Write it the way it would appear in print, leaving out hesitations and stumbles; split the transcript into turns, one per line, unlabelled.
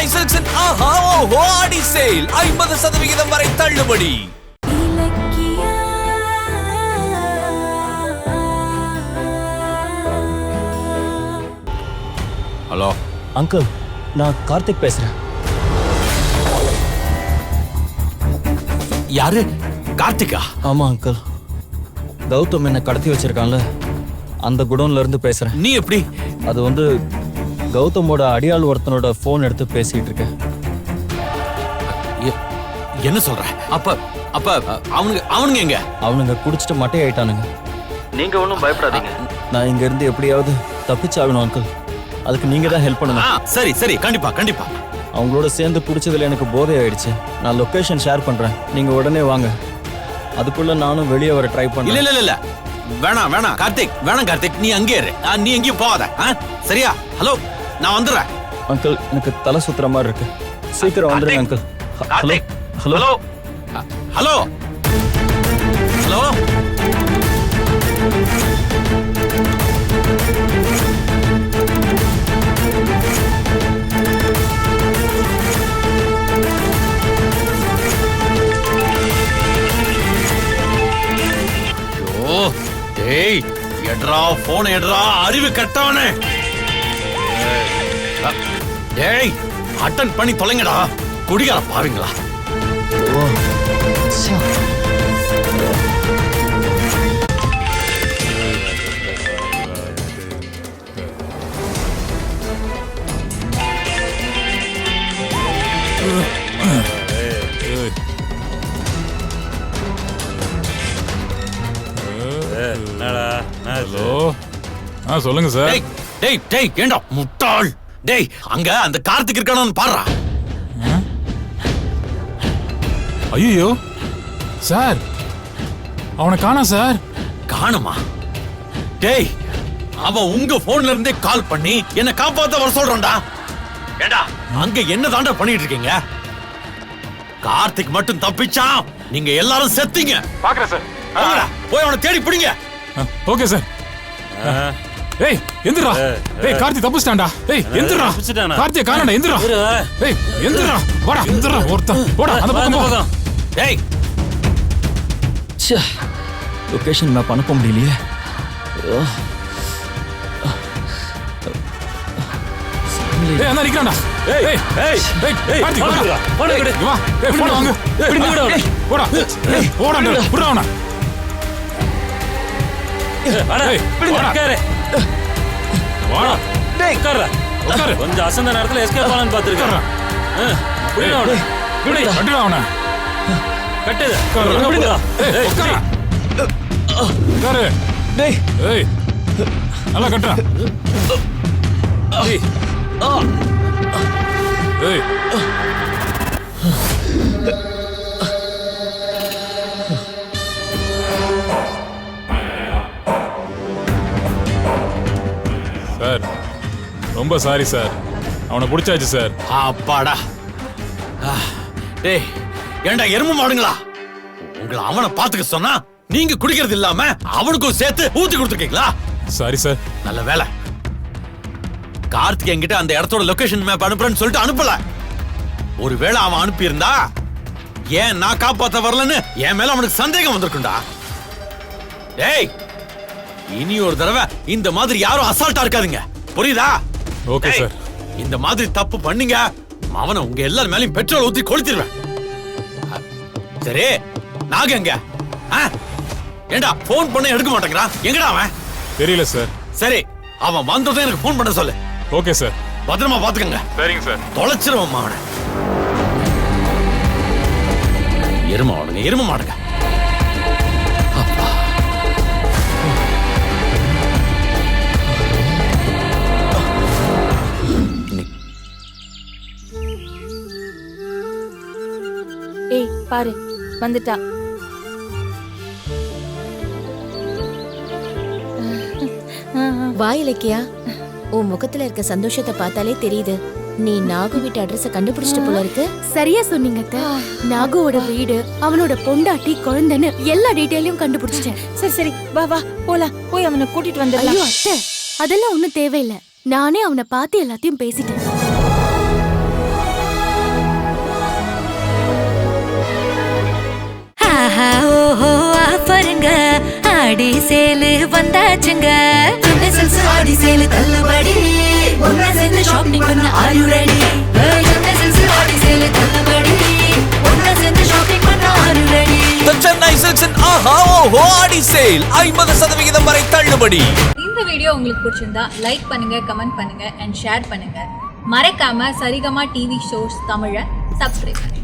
சென்னை சில்க்ஸின் ஆஹா ஓஹோ ஆடி சேல் 50% வரை தள்ளுபடி. ஹலோ
அங்கிள், நான் கார்த்திக் பேசுறேன்.
யாரு? கார்த்திகா?
ஆமா அங்கிள், கௌதம் என்ன கடத்தி வச்சிருக்கான்ல, அந்த குடோன்ல இருந்து பேசுறேன்.
நீ எப்படி?
அது வந்து கௌதமோட அடியாள் ஒருத்தனோட போன் எடுத்து பேசிட்டு இருக்கேன்.
என்ன சொல்ற? அப்ப அப்ப அவனுங்க எங்க?
அவனுங்க குடிச்சிட்டு மட்டை ஆயிட்டானுங்க. நீங்க ஒன்றும் பயப்படாதீங்க, நான் இங்க இருந்து எப்படியாவது தப்பிச்சாகணும் அங்கிள். அதுக்கு நீங்க தான் ஹெல்ப் பண்ணணும்.
சரி சரி, கண்டிப்பா கண்டிப்பா.
அவங்களோட சேர்ந்து குடிச்சதுல எனக்கு போதை ஆயிடுச்சு. நான் லொகேஷன் ஷேர் பண்றேன், நீங்க உடனே வாங்க. அதுக்குள்ள நானும் வெளியே வர ட்ரை பண்றேன்.
இல்ல இல்ல இல்ல, வேணாம் வேணாம் கார்த்திக், வேணாம் கார்த்திக், நீ அங்கே இரு. நீ எங்கேயும் போகாத, சரியா? ஹலோ, நான் வந்துடுறேன்.
அங்கிள், எனக்கு தலை சுத்துற மாதிரி இருக்கு, சீக்கிரம் வந்துடுங்க uncle. Hello hello
hello hello. டேய், எட்ரா போன், எட்ரா அறிவு கட்டவனே. டேய், அட்டன் பண்ணி தொலைங்கடா, குடிகார பாருங்களா.
ஹலோ, சொல்லுங்க சார்.
டேய் டேய், ஏண்டா முட்டாள்? டேய், அங்க அந்த கார்த்திக் இருக்கானு பாருடா.
ஐயோ சார், அவனை காணோம் சார்.
காணுமா? டேய், அவன் உங்க போன்ல இருந்தே கால் பண்ணி என்ன காப்பாத்த வர சொல்றான்டா. ஏண்டா, அங்க என்ன தாண்டா பண்ணிட்டு இருக்கீங்க? கார்த்திக் மட்டும் தப்பிச்சா நீங்க எல்லாரும் செத்தீங்க.
பாக்குறேன் சார்.
போய் அவனை தேடி பிடிங்க.
Okay sir. ஏய் எந்திரா. ஏய், கார்த்தி தப்பிச்சிட்டான்டா. ஏய் எந்திரா, கார்த்தியை காணோம்டா. எந்திரா. ஏய் எந்திரா, வாடா. எந்திரா, ஒருத்தன் போடா அந்த பக்கம் போ.
டேய்,
லொகேஷன் மேப் அனுப்ப முடியலையே.
ஏய், அண்ணா நிக்கறான்டா. ஏய் ஏய் ஏய், கார்த்தி வாடா. போடா விடு. வா. ஏய், போடா வாங்க. பிடி விடு. போடா. ஏய், போடாடா. புறா அவன.
வாடா. பிடி உட்காரு.
வாடா.
டேய், உட்கார்றா.
உட்காரு.
கொஞ்சம் அசந்த நேரத்துல எஸ்கேப் ஆகலாம்னு பாத்துர்க்கேன். பிடி அவன. பிடி.
அடிடா அவன.
கட்டுது.
பிடிடா. ஏய், உட்காரு. உட்காரு.
டேய்.
ஏய். நல்லா கட்டுறா.
ஏய்.
ஏய். சார், ரொம்ப சாரி சார். அவனை பிடிச்சாச்சு சார்.
அப்பாடா. டேய், ஏண்டா எருமை மாடுங்களா, உங்களை அவனை பாத்துக்க சொன்னா நீங்க குடிக்கிறது இல்லாம அவனுக்கும் சேர்த்து ஊத்தி கொடுத்துருக்கீங்களா?
Sorry sir.
நல்ல வேலை, கார்த்திக் என்கிட்ட அந்த இடத்தோட லொகேஷன் மேப் அனுப்புறேன்னு சொல்லிட்டு அனுப்பல. ஒருவேளை அவன் அனுப்பி இருந்தா ஏன் நான் காப்பாத்த வரலன்னு என் மேல அவனுக்கு சந்தேகம் வந்திருக்குண்டா. டேய், இனி ஒரு தடவை இந்த மாதிரி யாரும் அசால்ட்டா இருக்காதீங்க, புரியுதா?
Okay sir.
இந்த மாதிரி தப்பு பண்ணீங்க, அவனை உங்க எல்லார் மேலயும் பெட்ரோல் ஊத்தி கொளுத்திடுவேன். சரி, நாக எங்க? ஏண்டா போன் பண்ண எடுக்க மாட்டேங்கிறான், எங்கடா அவன்?
தெரியல சார்.
சரி, அவன் வந்ததும் எனக்கு போன் பண்ண சொல்லு.
Okay sir.
பத்திரமா பாத்துக்கங்க.
சரிங்க சார்.
தொலைச்சிருவோம் அவனை. எருமை மாடுங்க, எருமை மாடுங்க.
ஏய் பாரு, வந்துட்டா.
வா இலக்கியா, உன் முகத்துல இருக்க சந்தோஷத்தை பார்த்தாலே தெரியுது நீ நாகு வீட்டு அட்ரஸ கண்டுபிடிச்சிட்டு போல இருக்கு.
சரியா சொன்னீங்க அத்தை. நாகுவோட வீடு, அவனோட பொண்டாட்டி, குழந்தைன்னு எல்லா டீடைலையும் கண்டுபிடிச்சிட்டேன். சரி சரி, வா வா போலாம், போய் அவனை கூட்டிட்டு வந்துடலாம். ஐயோ அத்தை, அதெல்லாம் ஒண்ணும் தேவையில்லை, நானே அவனை பார்த்து எல்லாத்தையும் பேசிட்டேன்.
சேலு வந்தாச்சுங்க. சென்னை சில்க்ஸ் ஆடி சேலு தள்ளுபடி. ஒன்னா சேர்ந்து ஷாப்பிங் பண்ண are you ready? Chennai silks ஆடி சேலு தள்ளுபடி. ஒன்னா சேர்ந்து ஷாப்பிங் பண்ண ஆர் யூ ரெடி?
சென்னை சில்க்ஸின் ஆஹா ஓஹோ ஆடி சேல் 50% வரை தள்ளுபடி.
இந்த வீடியோ உங்களுக்கு பிடிச்சிருந்தா லைக் பண்ணுங்க, கமெண்ட் பண்ணுங்க அண்ட் ஷேர் பண்ணுங்க. மறக்காம சரிகமா டிவி ஷோஸ் தமிழை சப்ஸ்கிரைப் பண்ணுங்க.